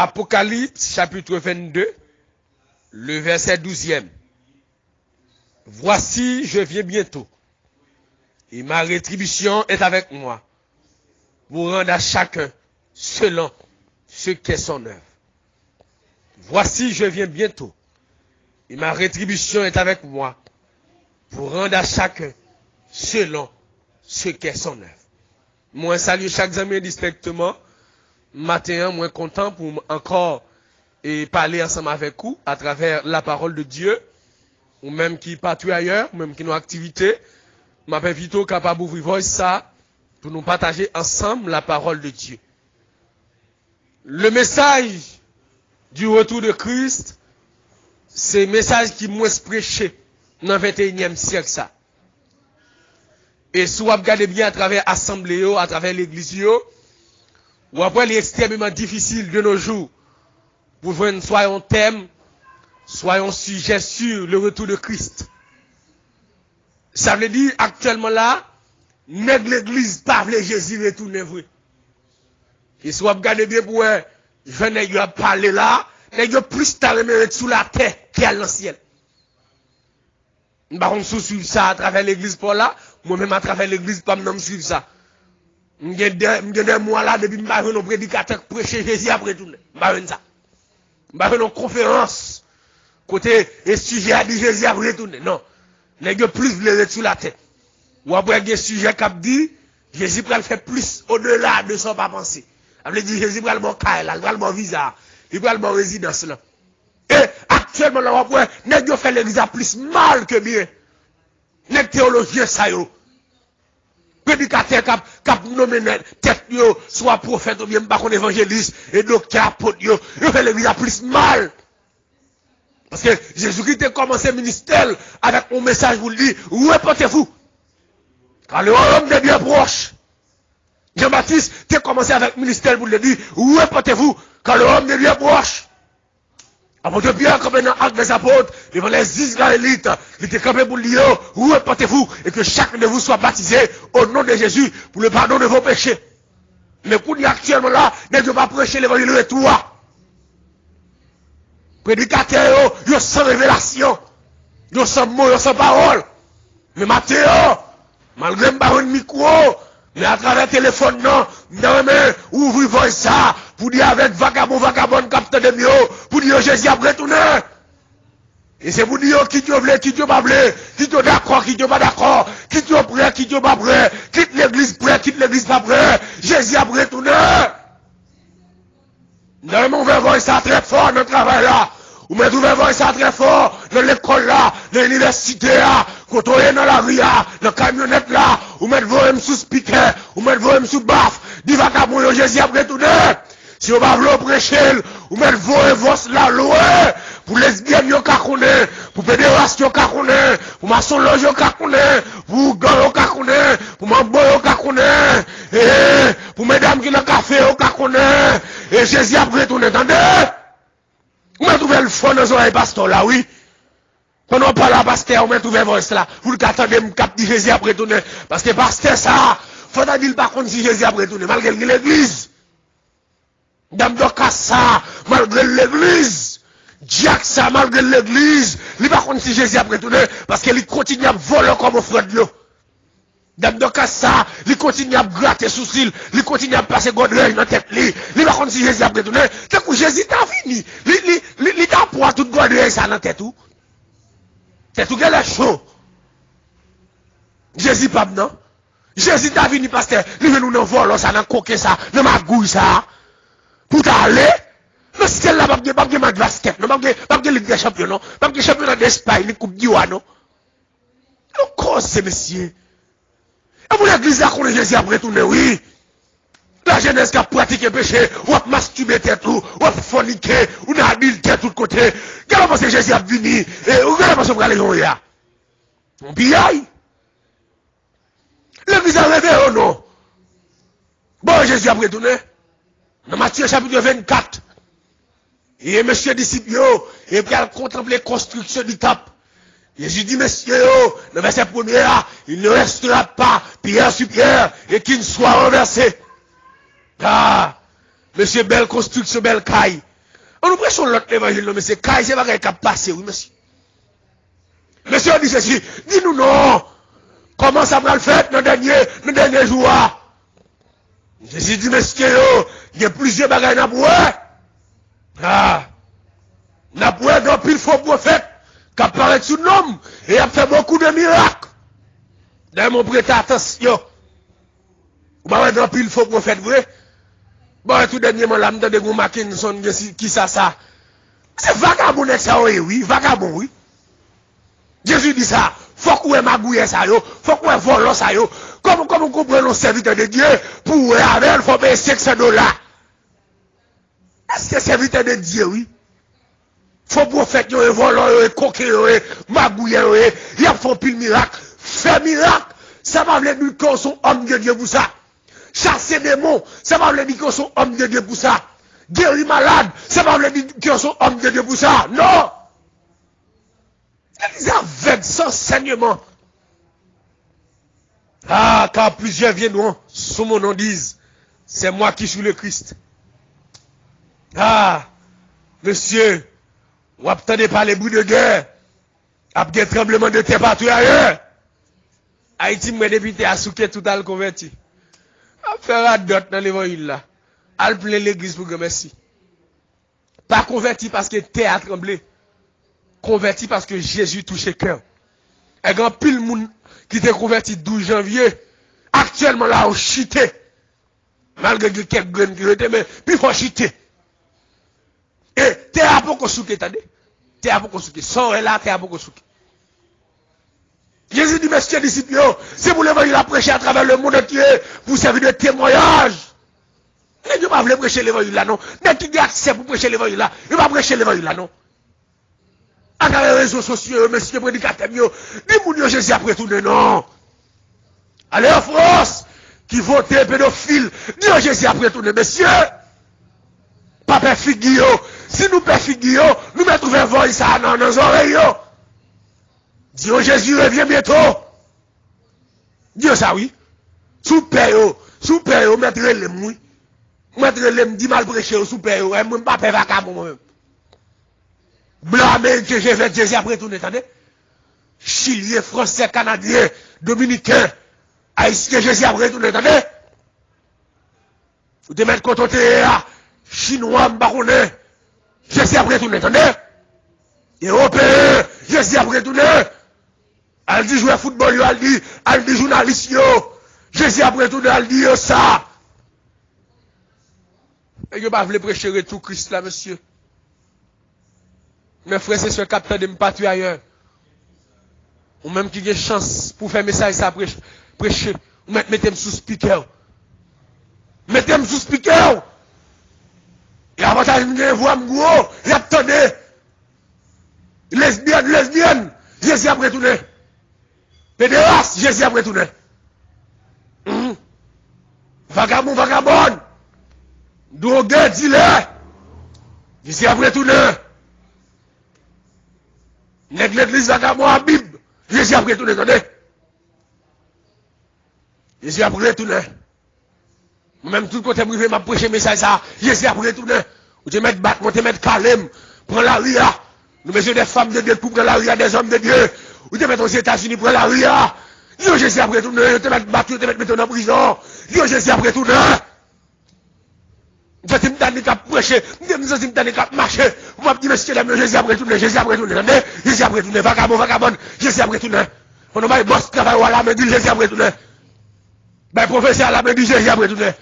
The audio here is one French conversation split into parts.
Apocalypse chapitre 22, le verset 12e. Voici, je viens bientôt, et ma rétribution est avec moi, pour rendre à chacun selon ce qu'est son œuvre. Voici, je viens bientôt, et ma rétribution est avec moi, pour rendre à chacun selon ce qu'est son œuvre. Moi, salue chaque ami distinctement. Matin, moi, content pour encore et parler ensemble avec vous à travers la parole de Dieu, ou même qui partout ailleurs, ou même qui nos activités. M'appelle Vito capable d'ouvrir ça pour nous partager ensemble la parole de Dieu. Le message du retour de Christ, c'est le message qui m'a prêché dans le 21e siècle ça. Et si vous regardez bien à travers l'assemblée, à travers l'église, ou après il est extrêmement difficile de nos jours pour voir soit un thème, soit un sujet sur le retour de Christ. Ça veut dire actuellement là, nèg l'église pas veut Jésus retourner vrai. Et si vous regardez bien pour je n'ai parlé là, nèg plus talent sous la terre qu'à dans le ciel. Nous ne suivre ça à travers l'église pour là, moi-même à travers l'église pas me suivre ça. M'gè des mois là depuis m'pa un prédicateur prêcher Jésus après tourner. M'pa ça. M'pa une conférence côté et sujet a dit Jésus après tourner. Non. Nèg plus vle sur la tête. Ou après des sujet qui dit Jésus pral faire plus au-delà de son pas penser. Ça veut dire Jésus pral bon caille là, pral bon visa, il pral bon résidence là. Et actuellement là après nèg fait l'église plus mal que bien. Nèg théologien ça yo. Prédicateur cap nommé tête yo soit prophète ou bien pas qu'on évangéliste et docteur apôtre yo fait l'église plus mal. Parce que Jésus-Christ a commencé le ministère avec un message pour lui dire répentez-vous. Car le royaume de Dieu est proche. Jean-Baptiste a commencé avec le ministère pour lui dire répentez-vous car le royaume de Dieu est proche. Apôtre Pierre, comme dans l'acte des apôtres, devant les Israélites, il était campé pour dire, répentez-vous, et que chacun de vous soit baptisé au nom de Jésus pour le pardon de vos péchés. Mais pour nous actuellement là, ne doit pas prêcher l'évangile de toi. Prédicateur, yo sans révélation, yo sans mots, yo sans parole. Mais Mathéo, malgré un micro, mais à travers le téléphone, non, ouvrez ça, pour dire avec vagabond, capteur de mieux, pour dire Jésus a retourné. Et c'est pour dire qui Dieu veut, qui Dieu pas veut, qui Dieu d'accord, qui Dieu pas d'accord, qui Dieu prêt, qui Dieu pas prêt, quitte l'église prêt, quitte l'église pas prêt, Jésus a retourné. Nous on veut voir ça très fort dans le travail là. Ou mais vous voir ça très fort dans l'école là, dans l'université là, quand on est dans la rue là, dans la camionnette là, ou mettre vous sous speaker, ou mettre vous sous baf, dit vagabond Jésus a retourné. Si on va vouloir prêcher, ou mettre vos la loin, pour lesbiennes yo ka connaît, pour pédéraste yo ka connaît, pour maçonloge yo ka connaît, pour gang yo ka connaît, pour mambo yo ka connaît, et pour mesdames qui dans café yo ka connaît, et Jésus a retourné, attendez. Vous m'avez trouvé le fond dans les pasteur là, oui. Quand on parle à pasteur, vous m'avez trouvé voice là. Vous l'attendez, vous cap dit Jésus a retourné. Parce que pasteur ça, faut dire par contre si Jésus a retourné, malgré l'église. Dame de ça, malgré l'église. Jack ça, malgré l'église. Il par contre si Jésus a retourné, parce qu'il continue à voler comme un frère de l'eau. Dame de ça, il continue à gratter sous cils, il continue à passer godrège dans la tête, il va contre si Jésus a retourné, c'est que Jésus t'a fini, il t'a pour tout godrège ça dans la tête, c'est tout qu'elle est chaud. Jésus pas non? Jésus t'a fini, pasteur, il veut nous dans vol, ça, dans coquet ça, dans ma gouille ça, pour t'aller, non, si elle là, pas de match basket, non, pas de Ligue des Champions, non, pas de championnat d'Espagne, ni Coupe d'Ivoire, non. Non, cause, messieurs. Et pour l'église, là, qu'on est Jésus a retourné, oui. La jeunesse qui a pratiqué péché, ou a masturbé tout, ou a forniqué, ou a adulté tout côté. Quelle pense que Jésus a venu, et où quelle pense que vous allez y aller? On pillaille. L'église a rêvé ou non? Bon, Jésus a retourné. Dans Matthieu chapitre 24. Et monsieur disciple, et puis elle contemple les constructions du temple. Jésus dit, messieurs, le verset premier là, il ne restera pas pierre sur pierre et qu'il ne soit renversé. Ah, monsieur, belle construction, belle caille. On nous prêchons l'autre évangile, mais c'est quand c'est pas qui a passé, oui, monsieur. Monsieur dit ceci, dis-nous non. Comment ça va le faire dans le dernier jour? Jésus dit, monsieur, il y a plusieurs bagages à boire. Ah. N'a pas d'un pile faux prophète qui apparaît sous nom et a fait beaucoup de miracles. D'ailleurs, mon prêter attention. Vous m'avez d'un pile faux prophète, vrai? Bon, tout dernièrement, là, m'entendez vous Mackinson, qui ça? C'est vagabond, ça, oui, vagabond, oui. Jésus dit ça. Faut qu'on ait magouillé ça, yo. Faut qu'on ait volé ça, yo. Comme vous comprenez le serviteur de Dieu, pour avec, il faut payer $500. Est-ce que serviteur de Dieu, oui? Faut prophète, yo, volant, yo, coquin, yo, magouillé, yo, il y a fait pile miracle. Fait miracle, ça va vous dire qu'on sont homme de Dieu pour ça. Chasser des démons, ça va vous dire qu'on sont homme de Dieu pour ça. Guérir malade, ça va vous dire qu'on sont homme de Dieu pour ça. Non! Les aveugles sans saignement. Ah, car plusieurs viennent sous mon nom disent, c'est moi qui suis le Christ. Ah, monsieur, vous attendez pas les bruits de guerre, après tremblement de terre partout ailleurs. Haïti m'a député à souquer tout à le converti. À faire à d'autres dans l'évangile là. À plein l'église pour que merci. Pas converti parce que terre a tremblé. Converti parce que Jésus touchait cœur. Et quand pile monde qui était converti 12 janvier, actuellement là, au chité. Malgré quelques graines qui étaient, mais puis il faut chiter. Et t'es à beaucoup souké, t'as dit? T'es à beaucoup souké. Sans là, t'es à beaucoup souké. Jésus dit, messieurs disciples, c'est pour l'évangile à prêcher à travers le monde entier, pour servir de témoignage. Et Dieu va vouloir prêcher l'évangile là, non? Dès qu'il y a accès pour prêcher l'évangile là, il va prêcher l'évangile là, non? À travers les réseaux sociaux, messieurs prédicateurs, dis-moi Jésus après tout, non. Allez en France, qui votent pédophile, dis Jésus après tout, messieurs. Papa figure, si nous père figure, nous mettons vers voix ça dans nos oreilles. Dis Jésus revient bientôt. Dis ça oui. Sous père, mettre les mouilles. Mettre les dit mal prêcher sous père, moi pas père vacabon moi-même. Blâmer que j'ai fait Jésus après tout, attendez. Chilien, Français, Canadien, Dominicain, Haïtien, Jésus après tout, attendez. Vous te mettre contenté là, Chinois, Baronais, Jésus après tout, attendez. Européen, Jésus après tout, elle dit jouer football, elle dit journaliste, Jésus après tout, elle dit ça. Et je ne vais pas prêcher tout Christ là, monsieur. Mes frères, c'est ce capteur de me partir ailleurs. Ou même qui a chance pour faire message ça prêcher. Ou mettez-moi sous speaker. Mettez-moi sous speaker. Et avant ça, je me vois gros. Et attendez. Lesbienne. Jésus a retourné. Pédéraste, Jésus a retourné. Vagabond. Drogué, dealer. Jésus a retourné. L'église vagabond à Bible. Jésus a retourné, attendez. Jésus a retourné. Même tout côté privé m'a prêché message ça. Jésus a retourné. Ou te mettre battre, ou te mettre calme. Prends la ria. Nous mettons des femmes de Dieu pour prendre la ria des hommes de Dieu. Ou te mettre aux États-Unis pour la ria. Yo Jésus a retourné. Ou te mettre battre, ou te mettre en prison. Yo Jésus a retourné. Vous êtes une qui a prêché, vous êtes une qui a marché. Vous m'avez dit, monsieur, Jésus a retourné, Jésus a retourné, Jésus a retourné, vagabond, Jésus a retourné. On a boss travail à la main, dit Jésus a retourné. Ben, professeur à la main, dit Jésus a retourné.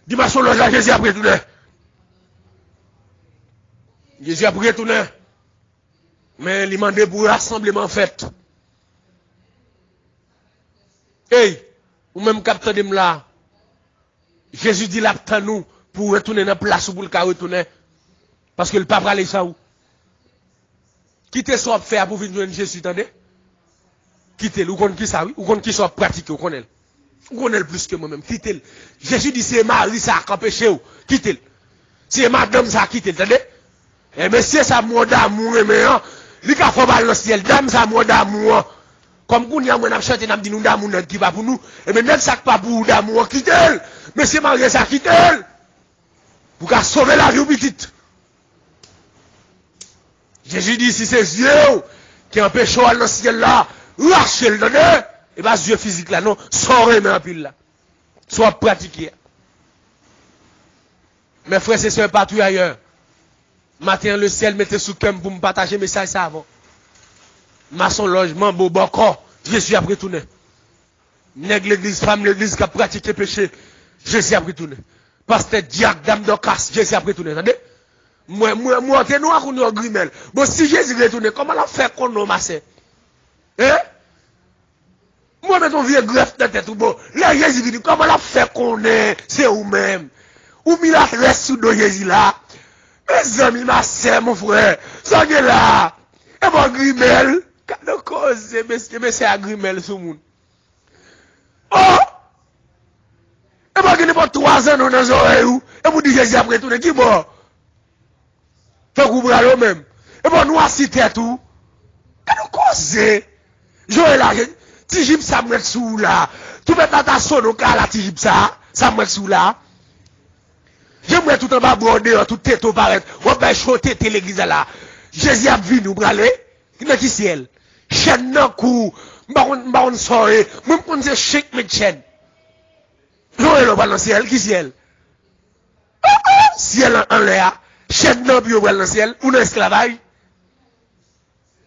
Dimanche au logement, Jésus a retourné. Jésus a retourné. Mais il m'a demandé pour rassemblement fait. Hey, ou même capteur de là. Jésus dit là, nous. Pour retourner dans la place où pour le cas retourner. Parce que le pape allait ça où? Quittez ce qu'on fait pour venir joindre Jésus, attendez? Quittez-le, ou qu'on qui ça, oui? Ou qu'on qui soit pratiqué, ou qu'on est. Ou qu'on est plus que moi-même, quittez-le. Jésus dit c'est Marie ça a empêché ou, quittez-le. C'est madame ça a quitté, attendez? Et monsieur ça mot d'amour, mais hein, lui qui a fait mal dans le ciel, dame ça mot d'amour. Comme qu'on y a moins chanté, n'a dit nous d'amour qui va pour nous, et mais net ça pas pour d'amour, quittez-le. Monsieur Marie ça quittez-le. Pour qu'à sauver la vie ou petite. Jésus dit, si c'est Dieu qui empêche dans le ciel là, lâchez le donner, et pas Dieu physique là, non, sortez mais en pile là. Soit pratiqué. Mes frères et sœurs partout ailleurs. Matin, le ciel mettait sous cœur pour me partager mes message ça avant. Maçon logement, beau corps, Jésus a retourné. Nègre l'église, femme l'église qui a pratiqué le péché, Jésus a retourné. Pasteur diacre, dame d'Ocas, Jésus a retourné. Attendez? Moi, t'es noir ou nous grimel. Bon, si Jésus retourne, comment la fait qu'on nous masse? Hein? Moi, mais ton vieux greffe de tête ou bon. Là, Jésus dit, comment la fait qu'on est? C'est vous-même. Ou mis la reste sous de Jésus là. Mes amis, ma sœur, mon frère. Ça est là. Et mon grimel. Quand on cause, mais c'est à grimel sous le monde. Oh! Et moi, qui n'est pas 3 ans dans les oreilles. Et vous dites Jésus après tout, qui bon? Fait que vous bras même. Et bon, nous assistons tout. Quand on cause, Joël là, Tijib ça me sous là. Tout met dans ta sonne au cas là, Tijib ça me sous là. J'aimerais tout en bas broder, tout tête au paraître. On va choter l'église là. Jésus a vu nous braler. Il est qui ciel. Chaîne nan kou. M'baron soirée. Même qu'on dit chèque mais chaîne. Joël au bas dans ciel, qui ciel? Ciel en l'air. Chaîne nan puis au bas dans ciel. Ou dans esclavage.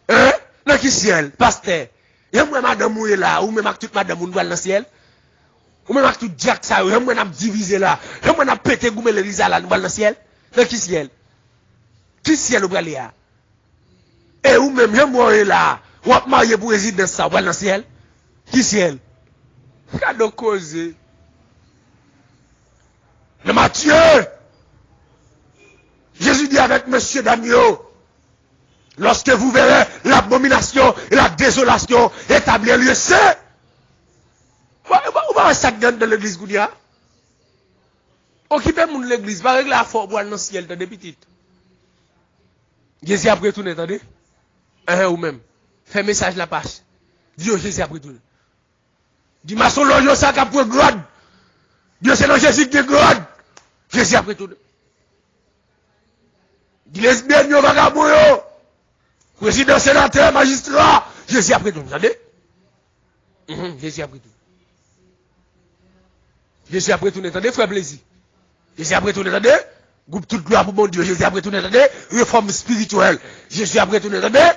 Hein? Dans qui ciel? Pasteur. J'aimerais madame ou là. Ou même avec toute madame ou dans le ciel. Ou même avec tout Jack ça, j'aimerais n'a diviser là. J'aimerais n'a pété goumé l'église là, nous dans le ciel. Dans qui ciel? Qui ciel ou bas là? Et ou même, j'aimerais là. Ou ap marié pour résidence ça, ou dans le ciel? Qui ciel? Cadeau causé. Le Matthieu! Jésus dit avec monsieur Damio, lorsque vous verrez l'abomination et la désolation établir lieu saint, ou pas ça donne de l'église Goudia? Occupez moun l'église, pas régler la force pour aller dans le ciel, t'as des petites. Jésus a retourné, attendez? Ou même. Fais message la passe. Dieu, Jésus a retourné. Dis maçon loge ça qu'a pour grade. Dieu c'est dans Jésus qui est grade. Jésus a retourné. Dis lesbiennes, yo vagabond yo. Président, sénateur, magistrat. Jésus a retourné, attendez? Jésus a retourné. Jésus a retourné, attendez, frère plaisir. Jésus a retourné, attendez? Groupe toute gloire pour mon Dieu. Jésus a retourné, attendez? Réforme spirituelle. Jésus a retourné, attendez?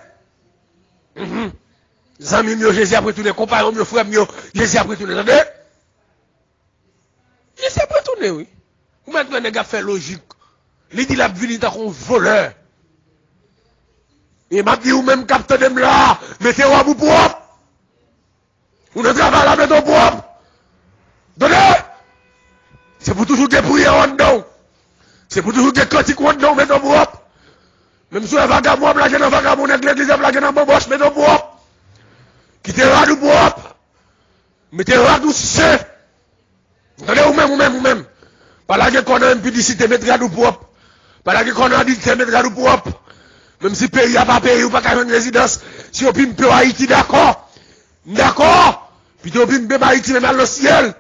Zami mio, Jésus a retourné, compagnon mio, frère mio, Jésus a retourné, attendez? Jésus a retourné, oui. Ou maintenant, les gars fait logique. Il dit la vie est un voleur. Et m'a dit, ou même capteur de là, mettez-vous à bout propre. Ou ne travaillez là, mettez-vous propre. Donnez! C'est pour toujours dépouiller en dedans. C'est pour toujours des cantiques en dedans, mettez-vous propre. Même si un vagabond, blague dans vagabond, l'église, blague dans boboche, mettez-vous propre. Quittez radou propre. Mettez radou saint. Donnez ou même. Pas là qu'on a une publicité, mettez radou propre. Pas là qu'on a dit, mettez radou propre. Même si le pays n'a pas payé ou pas qu'à une résidence, si on peut me Haïti, d'accord? D'accord? Puis on peut me Haïti, mais mal le ciel.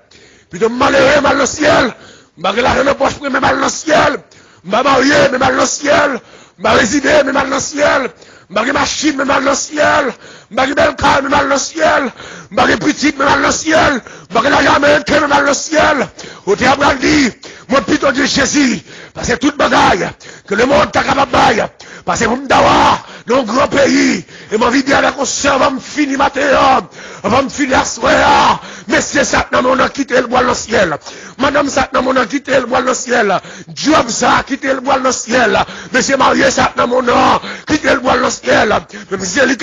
Puis on malheureux, mal le ciel. Malgré la reine poche, mais mal le ciel. M'a marié, mais mal le ciel. M'a résidé, mais mal le ciel. M'a machine, mais mal le ciel. M'a belle car, mais mal le ciel. M'a petite, mais mal le ciel. M'a la américaine, mais mal le ciel. Au théâtre, dit, mon plutôt de Jésus. Parce que toute bagaille, que le monde t'a capable de parce que vous me d'avoir dans un grand pays, et ma vie bien avec un soeur va me finir matin, va me finir à soir. Mais c'est ça que nous avons quitté le bois dans le ciel. Madame ça que nous avons quitté le bois dans le ciel. Job ça quitté le bois dans le ciel. Monsieur marié ça que nous avons quitté le bois dans le ciel. Même si elle est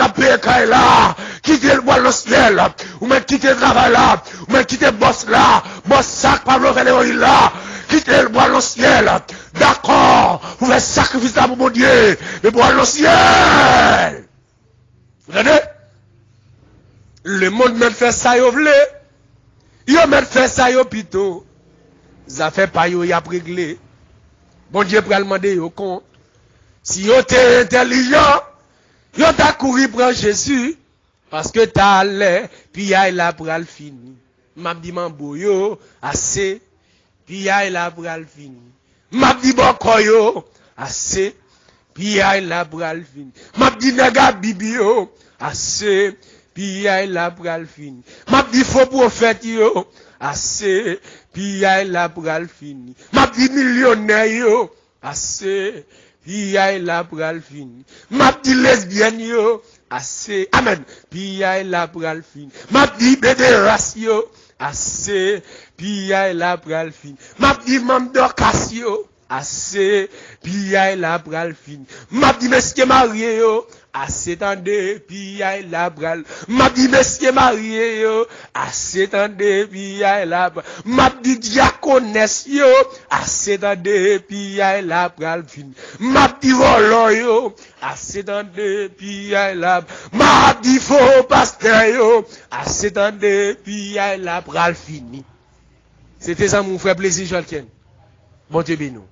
là, quitter le bois dans le ciel. Ou même quitter le travail là, ou même quitter le boss là, boss ça que Pablo Valéry là. Quittez le bois dans le ciel. D'accord. Vous faites sacrifice là pour mon Dieu. Le bois dans le ciel. Vous entendez? Le monde m'a fait ça, yo vle. Yo m'a fait ça, yo pito. Ça fait pas yo y a réglé. Bon Dieu pour demander yo compte. Si yo t'es intelligent, yo t'a couru prendre Jésus. Parce que t'as l'air, puis y'a là pour le fini. M'a dit mambo yo, assez. Puis y'a là pour le fini. M'a dit bon koyo, assez. puis la pral fin. M'a dit naga bibio, assez, puis la pral fin. M'a dit faux prophète yo, assez, puis la pral fin. M'a dit millionnaire yo, assez, puis la pral fin. M'a dit lesbienne yo, assez, amen, puis la pral fin. M'a dit bédéras yo, assez, puis la pral fin. M'a dit mamdokas yo, assez, puis la pral fin. M'a dit monsieur marié yo, assez tande, puis la pral. M'a dit monsieur marié yo, assez tande, puis la pral. M'a dit diaconesse yo, assez tande, puis la pral fin. M'a dit volo yo, assez tande, puis la pral. M'a dit faux pasteur yo, assez tande, puis la pral fini. C'était ça mon frère plaisir Jolken. Bon Dieu béni nous.